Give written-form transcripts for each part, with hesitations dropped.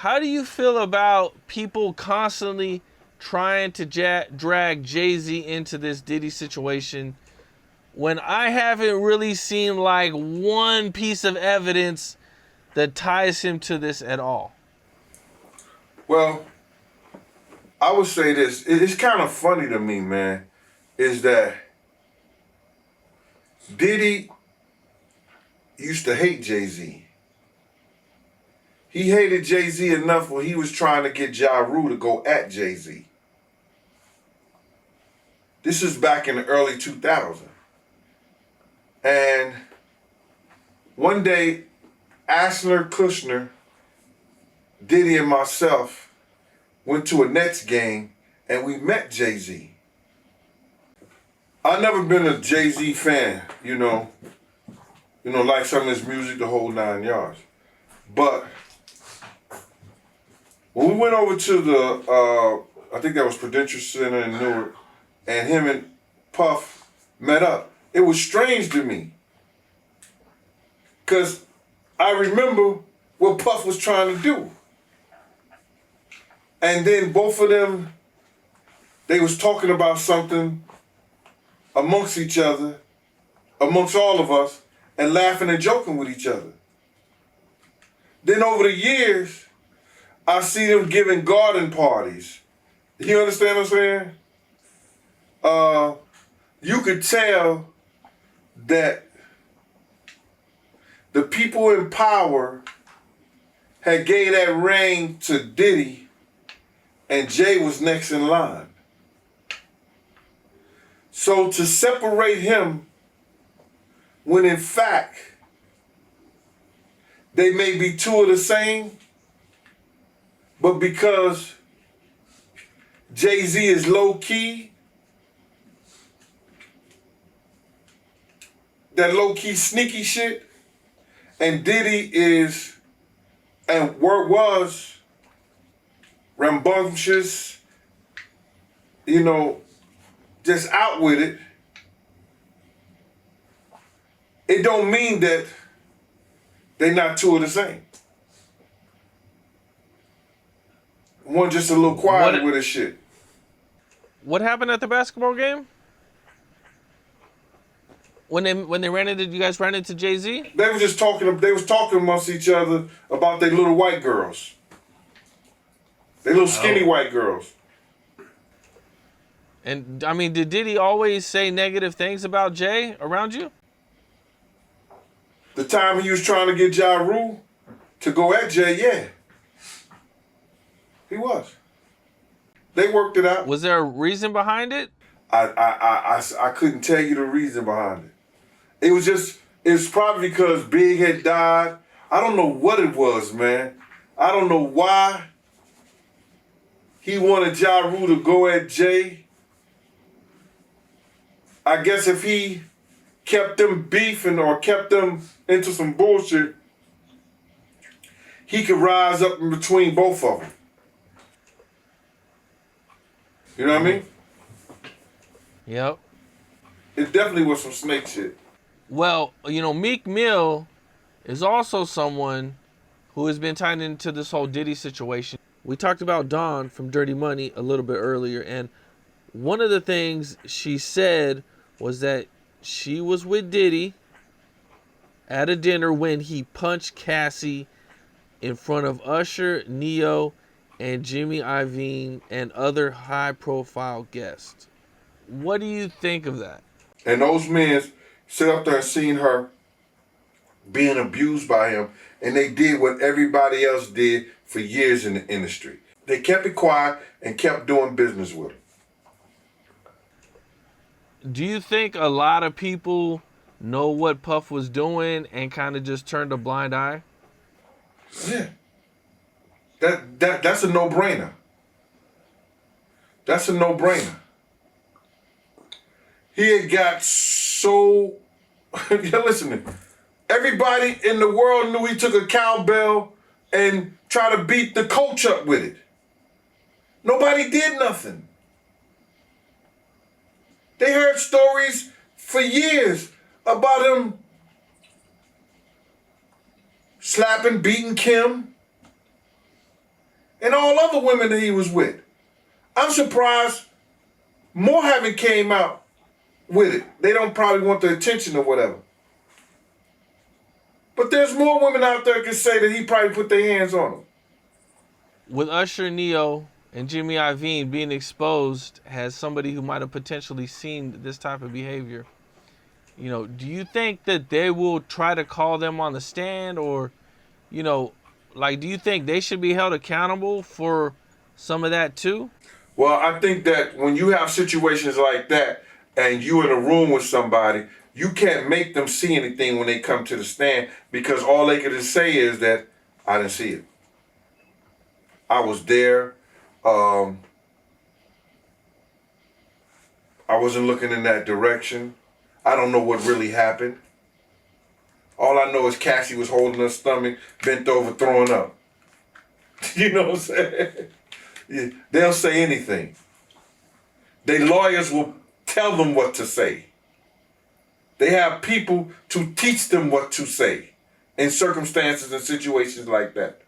How do you feel about people constantly trying to drag Jay-Z into this Diddy situation when I haven't really seen like one piece of evidence that ties him to this at all? Well, I would say this. It's kind of funny to me, man, is that Diddy used to hate Jay-Z. He hated Jay-Z enough when he was trying to get Ja Rule to go at Jay-Z. This is back in the early 2000s. And one day, Asner, Kushner, Diddy, and myself went to a Nets game and we met Jay-Z. I've never been a Jay-Z fan, like some of his music, the whole 9 yards. But when we went over to the, I think that was Prudential Center in Newark, and him and Puff met up, it was strange to me. Because I remember what Puff was trying to do. And then both of them, they was talking about something amongst each other, amongst all of us, and laughing and joking with each other. Then over the years, I see them giving garden parties. You understand what I'm saying? You could tell that the people in power had gave that reign to Diddy, and Jay was next in line. So to separate him, when in fact they may be two of the same, but because Jay-Z is low-key, that low-key sneaky shit, and Diddy is, and was, rambunctious, just out with it, it don't mean that they not two of the same. One just a little quiet with his shit. What happened at the basketball game? When they ran into, you guys ran into Jay-Z? They was talking amongst each other about their little white girls. They little skinny white girls. And I mean, did Diddy always say negative things about Jay around you? The time he was trying to get Ja Rule to go at Jay, yeah. He was. They worked it out. Was there a reason behind it? I couldn't tell you the reason behind it. It's probably because Big had died. I don't know what it was, man. I don't know why he wanted Ja Rule to go at Jay. I guess if he kept them beefing or kept them into some bullshit, he could rise up in between both of them. You know what I mean? Yep. It definitely was some snake shit. Well, Meek Mill is also someone who has been tied into this whole Diddy situation. We talked about Dawn from Dirty Money a little bit earlier, and one of the things she said was that she was with Diddy at a dinner when he punched Cassie in front of Usher, Neo, and Jimmy Iovine and other high-profile guests. What do you think of that? And those men sit up there and seen her being abused by him, and they did what everybody else did for years in the industry. They kept it quiet and kept doing business with him. Do you think a lot of people know what Puff was doing and kind of just turned a blind eye? Yeah. That's a no-brainer. That's a no-brainer. He had got so... You're listening. Everybody in the world knew he took a cowbell and tried to beat the coach up with it. Nobody did nothing. They heard stories for years about him slapping, beating Kim. and all other women that he was with. I'm surprised more haven't came out with it. They don't probably want the attention or whatever. But there's more women out there can say that he probably put their hands on them. With Usher, Neo, and Jimmy Iovine being exposed as somebody who might have potentially seen this type of behavior, do you think that they will try to call them on the stand, or, do you think they should be held accountable for some of that too? Well, I think that when you have situations like that and you in a room with somebody, you can't make them see anything when they come to the stand, because all they can say is that I didn't see it. I was there. I wasn't looking in that direction. I don't know what really happened. All I know is Cassie was holding her stomach, bent over, throwing up. You know what I'm saying? Yeah, they'll say anything. Their lawyers will tell them what to say. They have people to teach them what to say in circumstances and situations like that.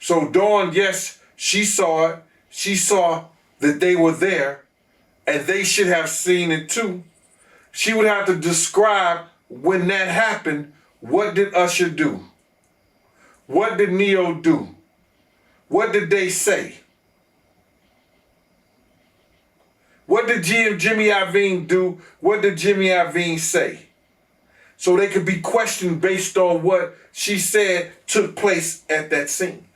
So Dawn, yes, she saw it. She saw that they were there, and they should have seen it too. She would have to describe when that happened. What did Usher do? What did Neo do? What did they say? What did Jimmy Iovine do? What did Jimmy Iovine say? So they could be questioned based on what she said took place at that scene.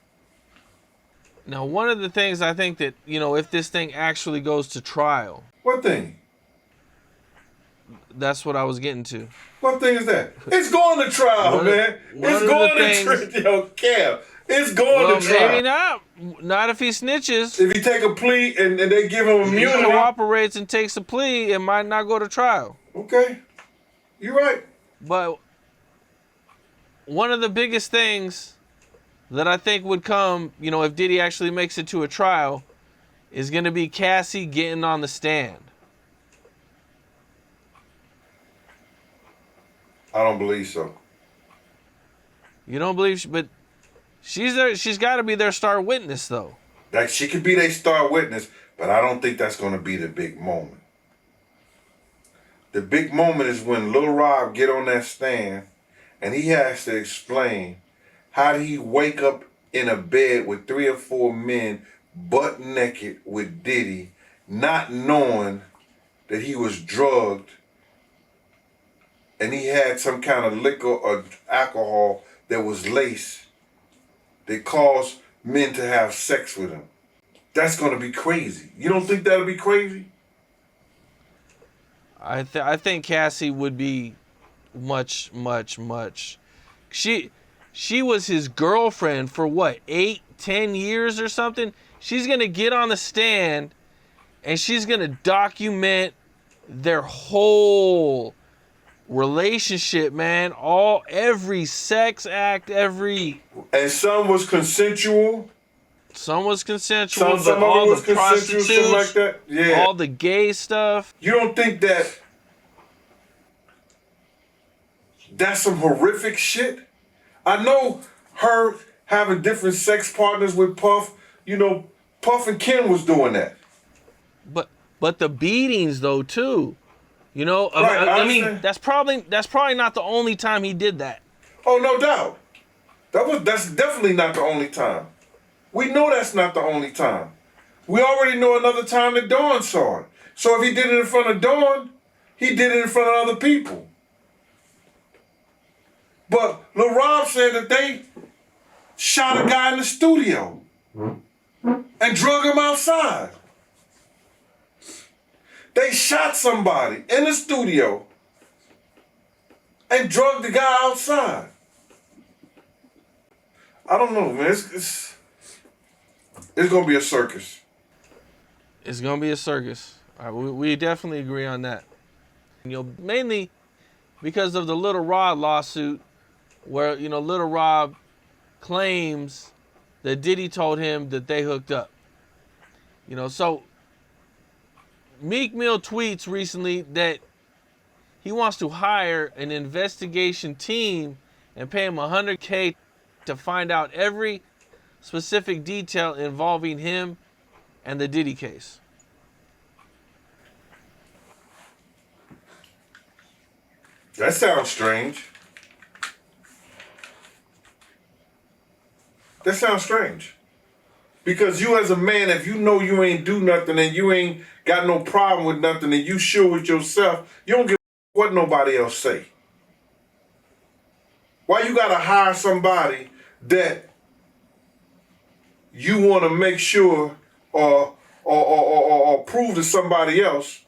Now, one of the things I think that, if this thing actually goes to trial. What thing? That's what I was getting to. What thing is that? It's going to trial, man. It's going to trial. Yo, Cam. It's going to trial. Maybe not. Not if he snitches. If he take a plea and they give him immunity. If he cooperates and takes a plea, it might not go to trial. Okay. You're right. But one of the biggest things that I think would come, if Diddy actually makes it to a trial, is going to be Cassie getting on the stand. I don't believe so. You don't believe, but she's there. She's got to be their star witness, though. Like, she could be their star witness, but I don't think that's going to be the big moment. The big moment is when Lil Rob get on that stand and he has to explain how did he wake up in a bed with 3 or 4 men butt naked with Diddy, not knowing that he was drugged and he had some kind of liquor or alcohol that was laced that caused men to have sex with him. That's going to be crazy. You don't think that'll be crazy? I think Cassie would be much. She was his girlfriend for what, 8-10 years or something? She's going to get on the stand and she's going to document their whole relationship, man. Every sex act, And some was consensual. Some was consensual, Some but all was the consensual, something like that. Yeah. all the gay stuff. You don't think that that's some horrific shit? I know her having different sex partners with Puff. Puff and Kim was doing that. But the beatings though too. Right, I mean, that's probably not the only time he did that. Oh, no doubt. That's definitely not the only time. We know that's not the only time. We already know another time that Dawn saw it. So if he did it in front of Dawn, he did it in front of other people. But Lil Rob said that they shot a guy in the studio and drug him outside. They shot somebody in the studio and drugged the guy outside. I don't know, man. It's going to be a circus. It's going to be a circus. All right, we definitely agree on that. Mainly because of the Little Rod lawsuit where, Little Rob claims that Diddy told him that they hooked up. So Meek Mill tweets recently that he wants to hire an investigation team and pay him $100K to find out every specific detail involving him and the Diddy case. That sounds strange. That sounds strange. Because you as a man, if you know you ain't do nothing and you ain't got no problem with nothing and you sure with yourself, you don't give a what nobody else say. Why you gotta hire somebody that you want to make sure or prove to somebody else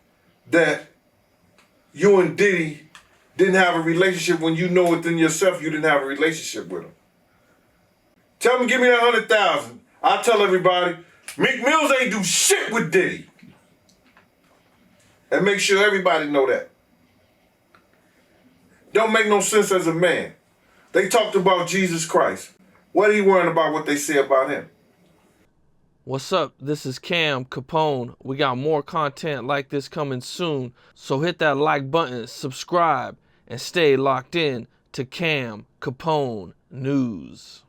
that you and Diddy didn't have a relationship when you know within yourself you didn't have a relationship with him? Tell him, give me that 100,000. I'll tell everybody, Meek Mills ain't do shit with Diddy. And make sure everybody know that. Don't make no sense as a man. They talked about Jesus Christ. What are you worrying about what they say about him? What's up? This is Cam Capone. We got more content like this coming soon, so hit that like button, subscribe, and stay locked in to Cam Capone News.